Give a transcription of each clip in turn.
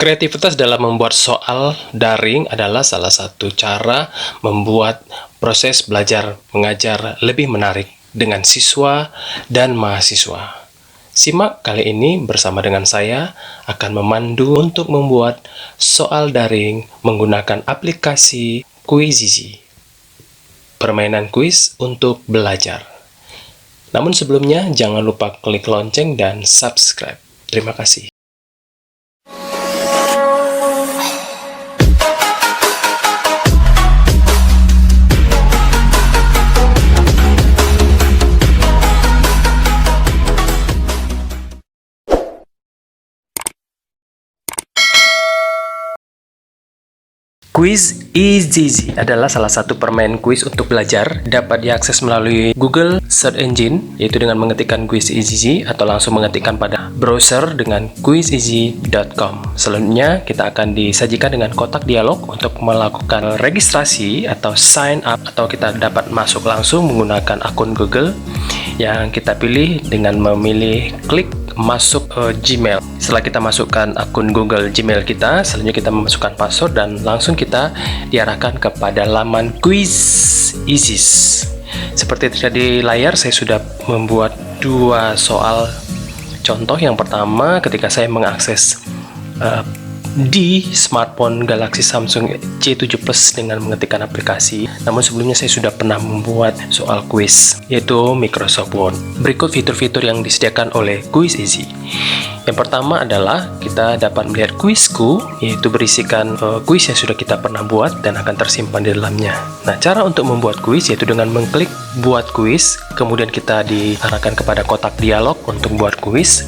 Kreativitas dalam membuat soal daring adalah salah satu cara membuat proses belajar mengajar lebih menarik dengan siswa dan mahasiswa. Simak kali ini bersama dengan saya akan memandu untuk membuat soal daring menggunakan aplikasi Quizizi, permainan kuis untuk belajar. Namun sebelumnya jangan lupa klik lonceng dan subscribe. Terima kasih. Quizizi adalah salah satu permainan kuis untuk belajar, dapat diakses melalui Google Search Engine, yaitu dengan mengetikkan Quizizi atau langsung mengetikkan pada browser dengan quizizi.com. Selanjutnya, kita akan disajikan dengan kotak dialog untuk melakukan registrasi atau sign up, atau kita dapat masuk langsung menggunakan akun Google yang kita pilih dengan memilih klik masuk Gmail. Setelah kita masukkan akun Google Gmail kita, selanjutnya kita memasukkan password dan langsung kita diarahkan kepada laman Quizizi. Seperti terlihat di layar, saya sudah membuat dua soal contoh. Yang pertama, ketika saya mengakses di smartphone Galaxy Samsung C7 Plus dengan mengetikkan aplikasi. Namun sebelumnya saya sudah pernah membuat soal kuis, yaitu Microsoft Word. Berikut fitur-fitur yang disediakan oleh Quizizi. Yang pertama adalah kita dapat melihat kuisku, yaitu berisikan kuis yang sudah kita pernah buat dan akan tersimpan di dalamnya. Nah, cara untuk membuat kuis yaitu dengan mengklik buat kuis, kemudian kita diarahkan kepada kotak dialog untuk buat kuis.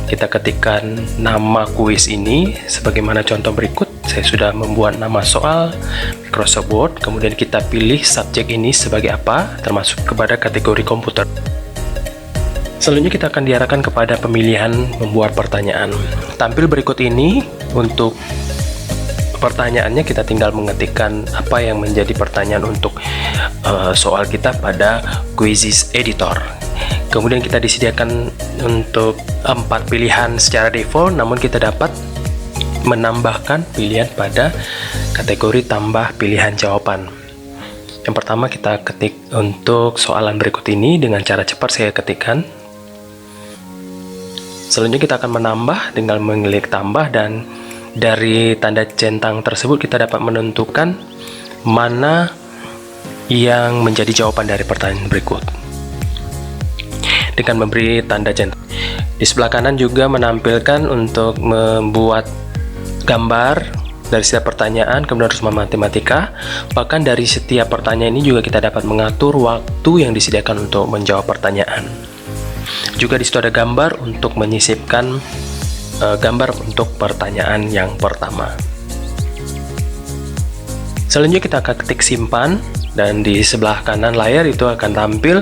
Kita ketikkan nama kuis ini sebagaimana contoh berikut. Saya sudah membuat nama soal Microsoft Word, kemudian kita pilih subjek ini sebagai apa, termasuk kepada kategori komputer. Selanjutnya kita akan diarahkan kepada pemilihan membuat pertanyaan. Tampil berikut ini. Untuk pertanyaannya kita tinggal mengetikkan apa yang menjadi pertanyaan untuk soal kita pada Quizizi Editor. Kemudian kita disediakan untuk 4 pilihan secara default, namun kita dapat menambahkan pilihan pada kategori tambah pilihan jawaban. Yang pertama kita ketik untuk soalan berikut ini dengan cara cepat saya ketikkan. Selanjutnya kita akan menambah dengan mengklik tambah, dan dari tanda centang tersebut kita dapat menentukan mana yang menjadi jawaban dari pertanyaan berikut dengan memberi tanda centang. Di sebelah kanan juga menampilkan untuk membuat gambar dari setiap pertanyaan, kemudian harus matematika. Bahkan dari setiap pertanyaan ini juga kita dapat mengatur waktu yang disediakan untuk menjawab pertanyaan. Juga di situ ada gambar untuk menyisipkan gambar untuk pertanyaan yang pertama. Selanjutnya kita akan ketik simpan, dan di sebelah kanan layar itu akan tampil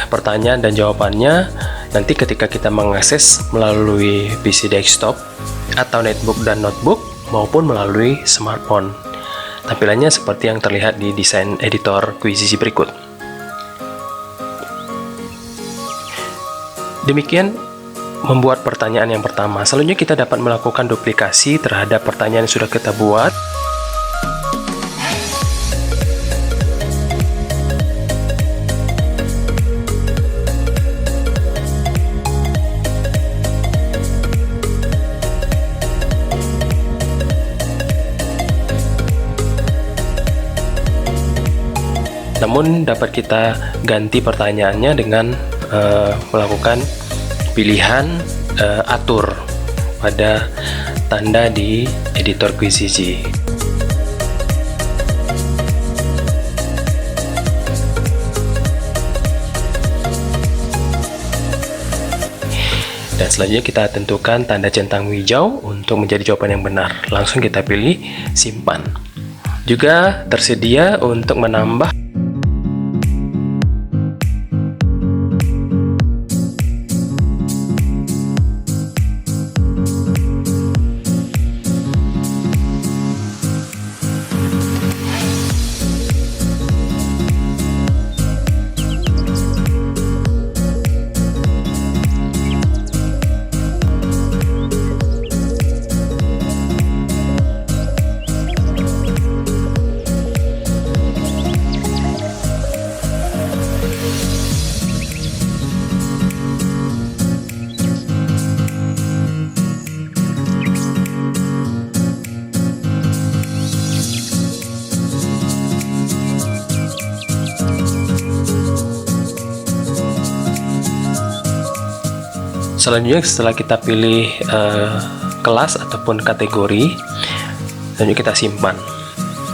pertanyaan dan jawabannya. Nanti ketika kita mengakses melalui PC desktop atau netbook dan notebook maupun melalui smartphone, tampilannya seperti yang terlihat di desain editor Quizizi berikut. Demikian membuat pertanyaan yang pertama. Selanjutnya kita dapat melakukan duplikasi terhadap pertanyaan yang sudah kita buat. Namun dapat kita ganti pertanyaannya dengan melakukan pilihan atur pada tanda di editor Quizizi. Dan selanjutnya kita tentukan tanda centang hijau untuk menjadi jawaban yang benar. Langsung kita pilih simpan. Juga tersedia untuk menambah Selanjutnya setelah kita pilih kelas ataupun kategori, selanjutnya kita simpan.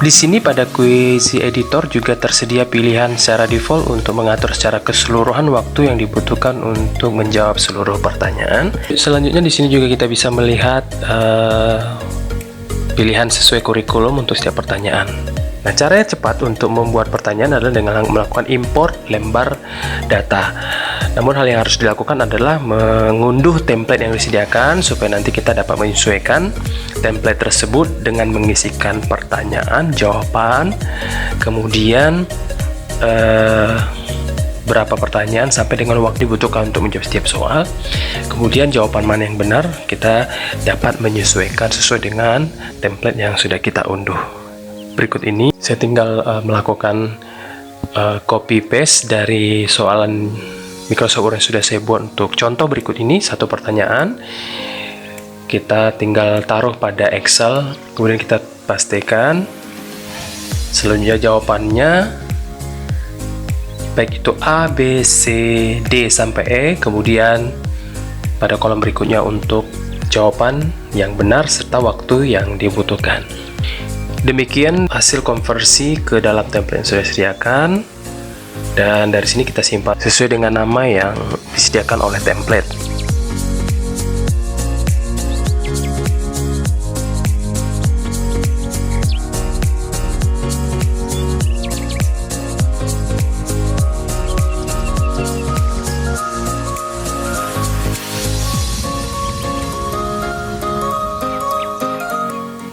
Di sini pada Quiz Editor juga tersedia pilihan secara default untuk mengatur secara keseluruhan waktu yang dibutuhkan untuk menjawab seluruh pertanyaan. Selanjutnya di sini juga kita bisa melihat pilihan sesuai kurikulum untuk setiap pertanyaan. Nah, cara yang cepat untuk membuat pertanyaan adalah dengan melakukan import lembar data. Namun hal yang harus dilakukan adalah mengunduh template yang disediakan supaya nanti kita dapat menyesuaikan template tersebut dengan mengisikan pertanyaan, jawaban, kemudian berapa pertanyaan sampai dengan waktu dibutuhkan untuk menjawab setiap soal, kemudian jawaban mana yang benar, kita dapat menyesuaikan sesuai dengan template yang sudah kita unduh. Berikut ini saya tinggal melakukan copy paste dari soalan Microsoft Word yang sudah saya buat untuk contoh berikut ini. Satu pertanyaan kita tinggal taruh pada Excel, kemudian kita pastikan. Selanjutnya jawabannya baik itu A, B, C, D sampai E, kemudian pada kolom berikutnya untuk jawaban yang benar serta waktu yang dibutuhkan. Demikian hasil konversi ke dalam template yang sudah disediakan, dan dari sini kita simpan sesuai dengan nama yang disediakan oleh template.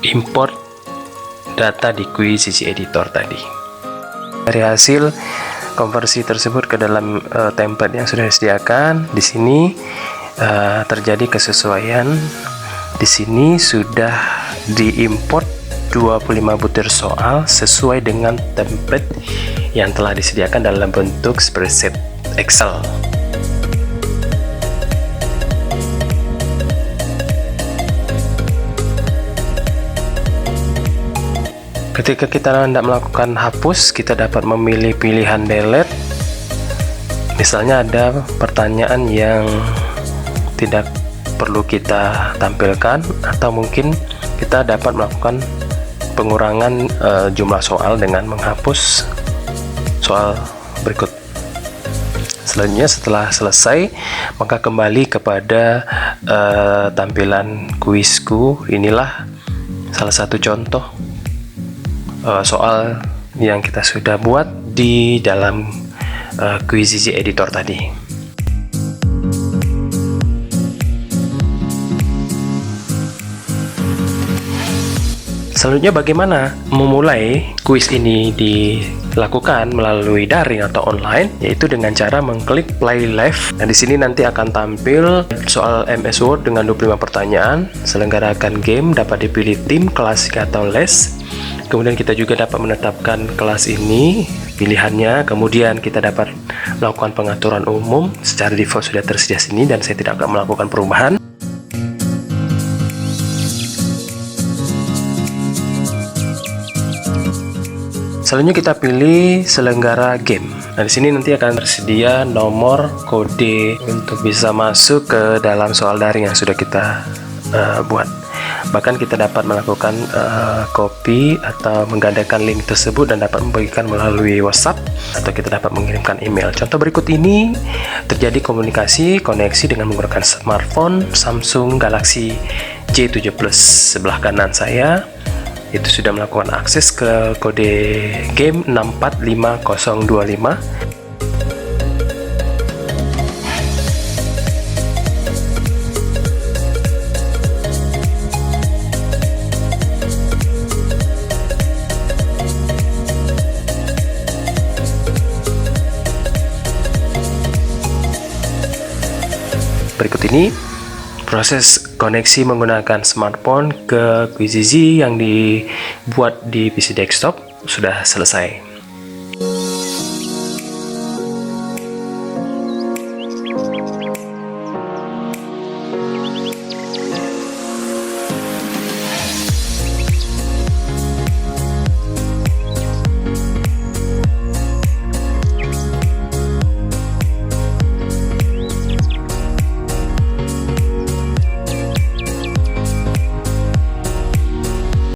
Import data di Quiz Editor tadi. Dari hasil konversi tersebut ke dalam template yang sudah disediakan, di sini terjadi kesesuaian. Di sini sudah diimport 25 butir soal sesuai dengan template yang telah disediakan dalam bentuk spreadsheet Excel. Ketika kita hendak melakukan hapus, kita dapat memilih pilihan delete. Misalnya ada pertanyaan yang tidak perlu kita tampilkan, atau mungkin kita dapat melakukan pengurangan jumlah soal dengan menghapus soal berikut. Selanjutnya setelah selesai, maka kembali kepada tampilan kuisku. Inilah salah satu contoh soal yang kita sudah buat di dalam Quiz Editor tadi. Selanjutnya bagaimana memulai kuis ini dilakukan melalui daring atau online, yaitu dengan cara mengklik play live. Nah, di sini nanti akan tampil soal MS Word dengan 25 pertanyaan. Selenggarakan game, dapat dipilih tim, kelas atau les. Kemudian kita juga dapat menetapkan kelas ini, pilihannya. Kemudian kita dapat melakukan pengaturan umum. Secara default sudah tersedia sini dan saya tidak akan melakukan perubahan. Selanjutnya kita pilih selenggara game. Nah, di sini nanti akan tersedia nomor kode untuk bisa masuk ke dalam soal daring yang sudah kita buat. Bahkan kita dapat melakukan copy atau menggandakan link tersebut dan dapat membagikan melalui WhatsApp, atau kita dapat mengirimkan email. Contoh berikut ini terjadi komunikasi koneksi dengan menggunakan smartphone Samsung Galaxy J7 Plus. Sebelah kanan saya itu sudah melakukan akses ke kode game 645025. Berikut ini proses koneksi menggunakan smartphone ke Quiz yang dibuat di PC desktop sudah selesai.